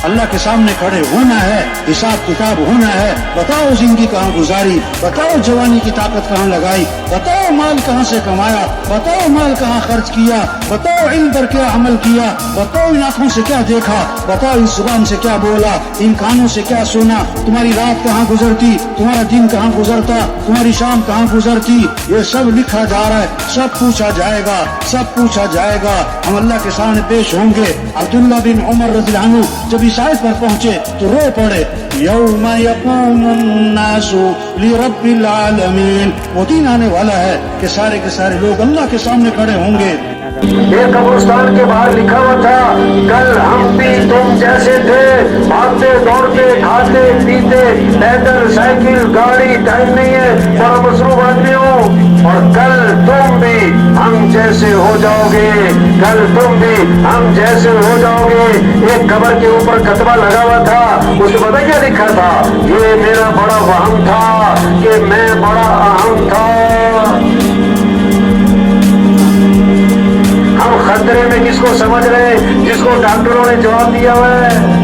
अल्लाह के सामने खड़े होना है, हिसाब किताब होना है। बताओ जिंदगी कहाँ गुजारी, बताओ जवानी की ताकत कहाँ लगाई, बताओ माल कहाँ से कमाया, बताओ माल कहाँ खर्च किया, बताओ इल्म पर क्या अमल किया, बताओ इन आंखों से क्या देखा, बताओ इस जुबान से क्या बोला, इन कानों से क्या सुना। तुम्हारी रात कहाँ गुजरती, तुम्हारा दिन कहाँ गुजरता, तुम्हारी शाम कहाँ गुजरती, ये सब लिखा जा रहा है, सब पूछा जाएगा, सब पूछा जाएगा। हम अल्लाह के सामने पेश होंगे। अब्दुल्ला बिन उमर रज़ियल्लाहु अन्हु जब इस आयत पर पहुंचे तो रो पड़े। यौम यक़ूमुन्नासु लिरब्बिल आलमीन, वो दिन आने वाला है कि सारे के सारे लोग अल्लाह के सामने खड़े होंगे। एक कब्रिस्तान के बाहर लिखा हुआ था, कल हम भी तुम जैसे थे, भागते दौड़ते खाते पीते, पैदल साइकिल गाड़ी टाइम नहीं है, बड़ा मसरूफ आदमी हो, और कल तुम भी हम जैसे हो जाओगे, कल तुम भी हम जैसे हो जाओगे। एक कब्र के ऊपर कतबा लगा हुआ था, उसमें पता क्या लिखा था, ये मेरा बड़ा वहम था कि मैं बड़ा अहम था। हम खतरे में किसको समझ रहे हैं, जिसको डॉक्टरों ने जवाब दिया हुआ है,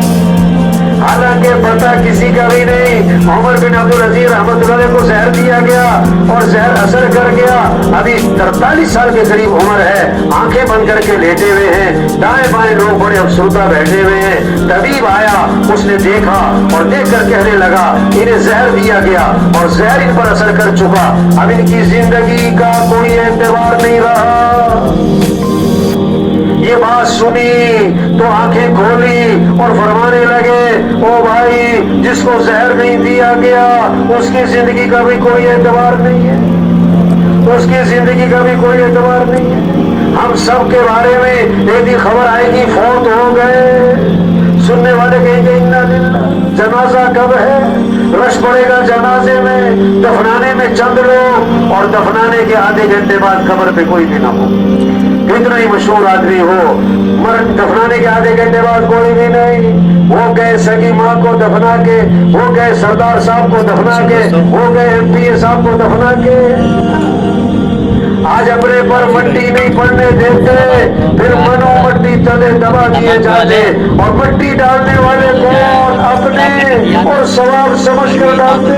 हालांकि पता किसी का भी नहीं। उमर बिन अब्दुल अजीज रहमतुल्लाह को जहर दिया गया और जहर असर कर गया। अभी 43 साल के करीब उम्र है, आंखें बंद करके लेटे हुए हैं, दाएं बाएं लोग बड़े अफसरदा बैठे हुए हैं। तबीब आया, उसने देखा और देख कर कहने लगा इन्हें जहर दिया गया और जहर इन पर असर कर चुका, अब इनकी जिंदगी का कोई एतबार नहीं रहा। ये बात सुनी तो आंखें खोली और फरमाने लगे, ओ भाई, जिसको जहर नहीं दिया गया उसकी जिंदगी का भी कोई एतबार नहीं है, उसकी जिंदगी का भी कोई एतबार नहीं है। हम सब के बारे में यदि खबर आएगी फौत हो गए, सुनने वाले कहेंगे इन्ना लिल्लाह, जनाजा कब है, रश पड़ेगा जनाजे में, दफनाने में चंद लोग और दफनाने के आधे घंटे बाद कब्र पे कोई भी ना हो, कितना ही मशहूर आदमी हो, मर दफनाने के आधे घंटे बाद कोई भी नहीं। वो गए सगी माँ को दफना के, वो गए सरदार साहब को दफना के, वो गए एमपीए साहब को दफना के, आज अपने पर मट्टी नहीं पड़ने देते, फिर मनो मट्टी तले दबा दिए जाते, और मट्टी डालने वाले कौन, अपने और सवाब समझ कर डालते।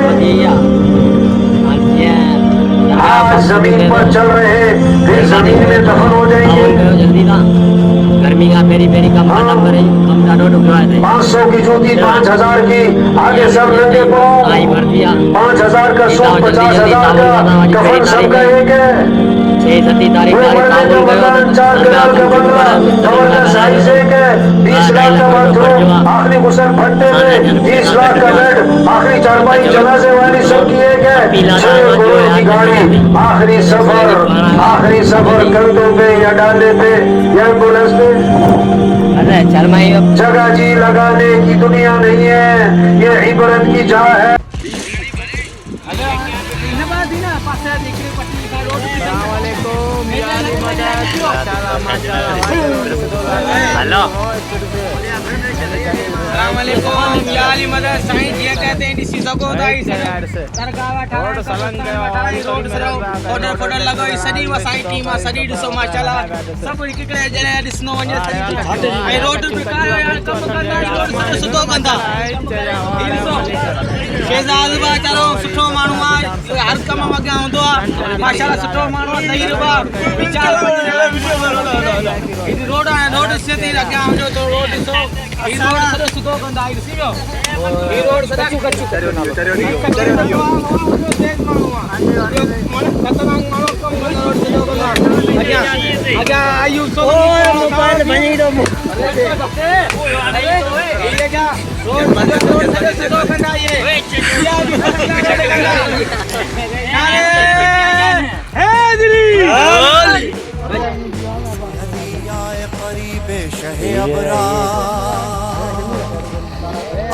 आज जमीन पर चल रहे, फिर जमीन में दफन हो जाएंगे। गर्मी का पेरी पेरी कम खत्म करे, कम का रोड उठवाए थे। 500 की जूती 5000 की, आगे सब नंगे पाँव, आई भर दिया 5000 का सूट, 50,000 का कफन, सबका एक है। 6-7 तारीख काबुल गयो, 4 करोड़ का बंगला, जबरदस्त साइज एक है, 20 लाख का बाथरूम, आखिरी गुसल फट्टे में, 30 लाख का बेड, आखिरी चारपाई जनाजे वाली सबकी एक है, 6 करोड़ की गाड़ी, आखिरी सफर कंधों पे या डाले पे या एम्बुलेंस पे। जगह जी लगाने की दुनिया नहीं है, ये इबरत की जा है। हेलो, याली मदद साईं जी कहते हैं इसी सको दाई सरगावा रोड सलन रोड सरो ऑर्डर फोटो लगाई सदी व साईं टीम सदी दिसो माशाल्लाह सब हिकड़े जणे दिसनो वने ऐ रोड पे कायो यार कम कंदा रोड सरो सुतो कंदा शेजाल बा चारो सुठो मानू आ हर कम वगा हुंदो आ माशाल्लाह सुठो मानू नहीं रुबा विचार इ रोड से ते लगा हमजो तो रोड सो इ रोड सरो सुतो कंदा इ सीयो इ रोड सदा कच्चू चरियो तेज मानू आ मन खतरनाक मानू कम रोड सरो कंदा आजा आयु सो मोबाइल बनी दो ये क्या रोड सरो सुतो कंदा ये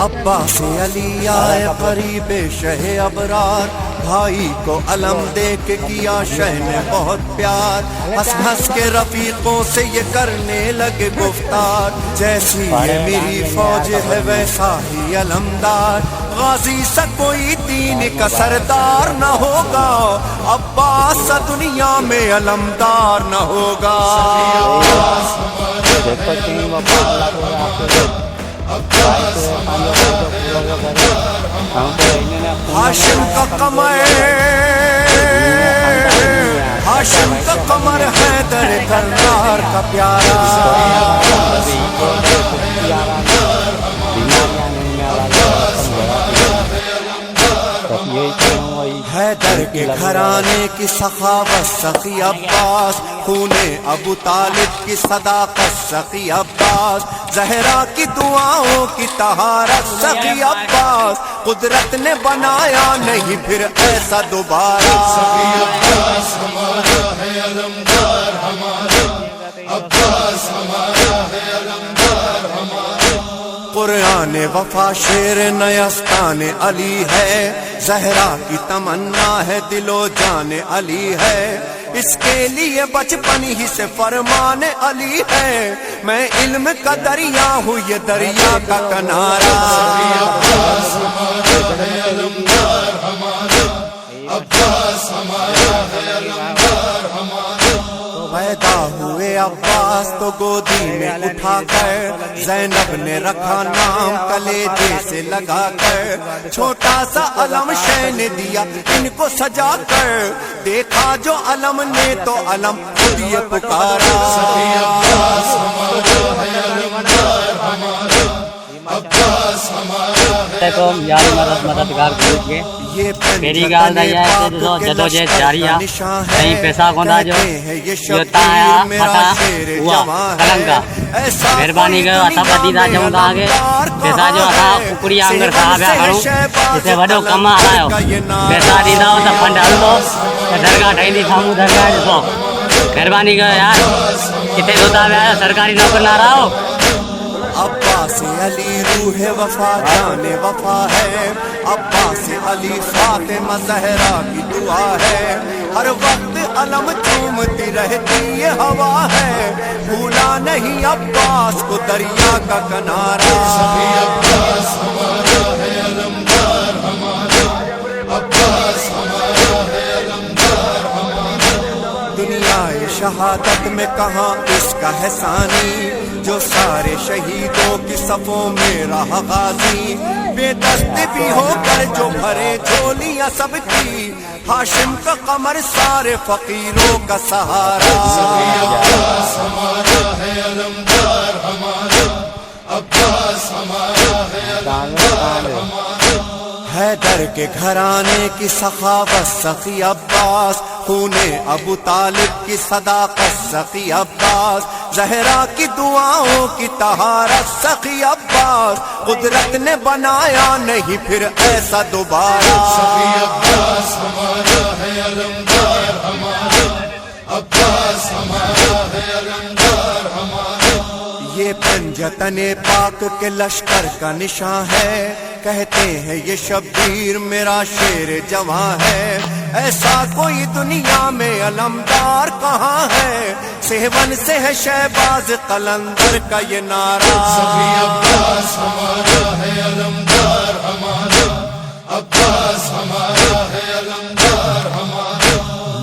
अब्बा से अली आए करीब शहे अबरार, भाई को अलम दे के किया शह ने बहुत प्यार, हंस हंस के रफीकों से ये करने लगे गुफ्तार, जैसी ये मेरी फौज है वैसा ही अलमदार, गाजी सा कोई दीन का सरदार न होगा, अब्बास सा दुनिया में अलमदार न होगा। हाशिम का कमर, हाशिम का कमर हैदर करनार का प्यारा, हैदर के घराने की सखावत सखी अब्बास, खूने अबू तालिब की सदाकत सखी अब्बास, जहरा की दुआओं की तहारत सखी अब्बास, कुदरत ने बनाया नहीं फिर ऐसा दोबारा। अब्बास हमारा है अलमदार हमारा, अब्बास हमारा है अलमदार हमारा। कुरान वफा शेर नयस्तान अली है, जहरा की तमन्ना है दिलो जान अली है, इसके लिए बचपन ही से फरमान अली है, मैं इल्म का दरिया हूँ ये दरिया का किनारा। अब्बास हमारा है अलमदार हमारा, अब्बास हमारा है अलमदार हमारा। पैदा हुए अब्बास तो गोदी में उठाकर ज़ैनब ने रखा नाम कलेजे से लगाकर, छोटा सा अलम शह ने दिया इनको सजा कर, देखा जो अलम ने तो अलम खुद ये पुकारा। अब्बास हमारा है अलमदार हमारा, अब्बास हमारा है यारी मदद मददगार कीजिए। ये मेरी गाल दा ये जदोजहद जारी है, कहीं पैसा कोंदा जो यो ताया फटा हुआ कलंगा मेहरबानी कयो असां ॿधी था चऊं तव्हांखे, पैसा जो असां कुकड़ी आंगर साहब पिया खणूं, जिते वॾो कमु हलायो, पैसा ॾींदा त फंड हलंदो त दरगाह ठहींदी, साम्हूं दरगाह ॾिसो, महिरबानी कयो यार, किथे धोता विया आहियो, सरकारी नौकर ना रहो। अब्बास अली रूह वफा जाने वफा है, अब्बास अली फातिमा ज़हरा की दुआ है, हर वक्त अलम चूमती रहती ये हवा है, भूला नहीं अब्बास को दरिया का किनारा। अब्बास हमारा है अलमदार हमारा, अब्बास हमारा है अलमदार हमारा। दुनिया शहादत में कहाँ इसका है सानी, जो सारे शहीदों की सफों में रहा गाजी, बेदस्त भी होकर जो भरे झोलियां सबकी, हाशिम का कमर सारे फकीरों का सहारा। अब्बास हमारा है अलमदार हमारा, अब्बास हमारा है अलमदार हमारा। हैदर के घराने की सखावत सखी अब्बास, खूने अबू तालिब की सदाकत सखी अब्बास, जहरा की दुआओं की तहारत सखी अब्बास, कुदरत ने बनाया नहीं फिर ऐसा दोबारा। अब्बास हमारा है अलमदार हमारा, अब्बास हमारा है अलमदार हमारा। ये पंजतने पाक के लश्कर का निशान है, कहते हैं ये शब्बीर मेरा शेर जवां है, ऐसा कोई दुनिया में अलमदार कहाँ है, सेवन से है शहबाज कलंदर का ये नारा। अब्बास हमारा है अलमदार हमारा, अब्बास हमारा है अलमदार हमारा।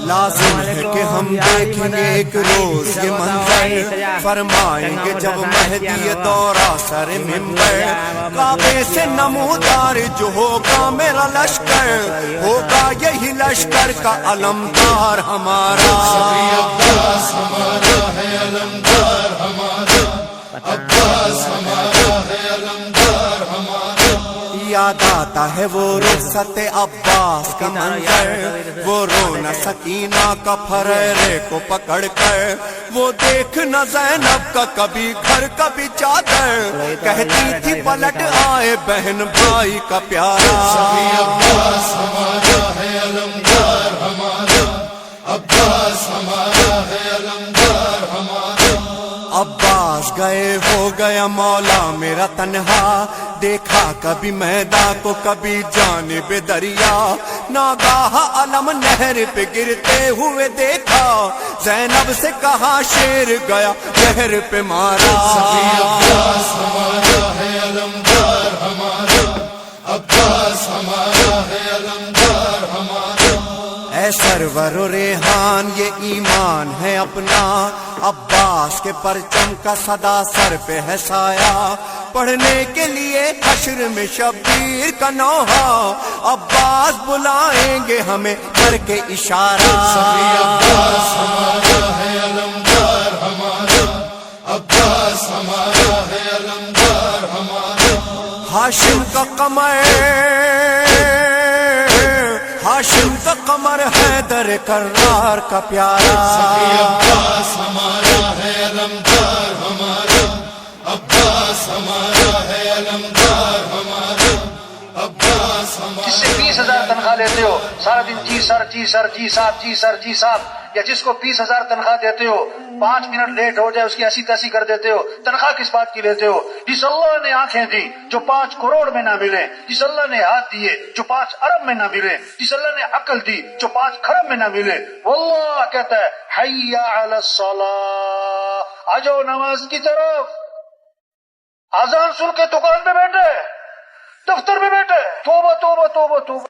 लाजिम है कि हम देखेंगे एक रोज ये मंजर, फरमाएंगे जब महदी दौरा सर मिंबर, काबे से नमूदार जो होगा मेरा लश्कर, होगा यही लश्कर का अलमदार हमारा। अब्बास हमारा है अलमदार हमारा, अब्बास हमारा है अलमदार हमारा। याद आता है वो रुखसत अब्बास का मंजर, वो रोना सकीना का फरेरे को पकड़ कर, वो देख न ज़ैनब का कभी घर कभी चादर, कहती थी पलट आए बहन भाई का प्यारा। अब्बास हमारा है अलमदार हमारा, अब्बास हमारा है अलमदार हमारा। अब्बास गए हो गया मौला मेरा तन्हा, देखा कभी मैदा को कभी जानिब दरिया, नागाह अलम नहर पे गिरते हुए देखा, ज़ैनब से कहा शेर गया नहर पे मारा। अब्बास हमारा है अलमदार हमारा, अब्बास हमारा है अलमदार हमारा। ऐ सरवर रेहान ये ईमान है अपना, अब्बास के परचम का सदा सर पे है साया, پڑھنے کے لیے حشر میں شبیر کا نوحہ عباس بلائیں گے ہمیں کر کے اشارہ سبھی عباس ہمارا ہے علمدار ہمارا عباس ہمارا ہے علمدار ہمارا ہاشم کا قمر ہاشم کا قمر حیدر کرار کا پیارا سبھی عباس ہمارا ہے علمدار ہمارا عباس ہمارا ہے علمدار ہمارا عباس ہمارا جس سے 20,000 تنخواہ لیتے ہو سارا دن جی سر جی سر جی صاحب جی سر جی صاحب، یا جس کو 20,000 تنخواہ دیتے ہو 5 منٹ لیٹ ہو جائے اس کی ایسی تیسی کر دیتے ہو، تنخواہ کس بات کی لیتے ہو؟ جس اللہ نے آنکھیں دی جو 5 کروڑ میں نہ ملے، جس اللہ نے ہاتھ دیے جو 5 ارب میں نہ ملے، جس اللہ نے عقل دی جو 5 کھرب میں نہ ملے، واللہ کہتا ہے حی علی الصلاۃ، آ جاؤ نماز کی طرف۔ اذان سن کے دکان پہ بیٹھے، دفتر میں بیٹھے، توبہ توبہ توبہ توبہ۔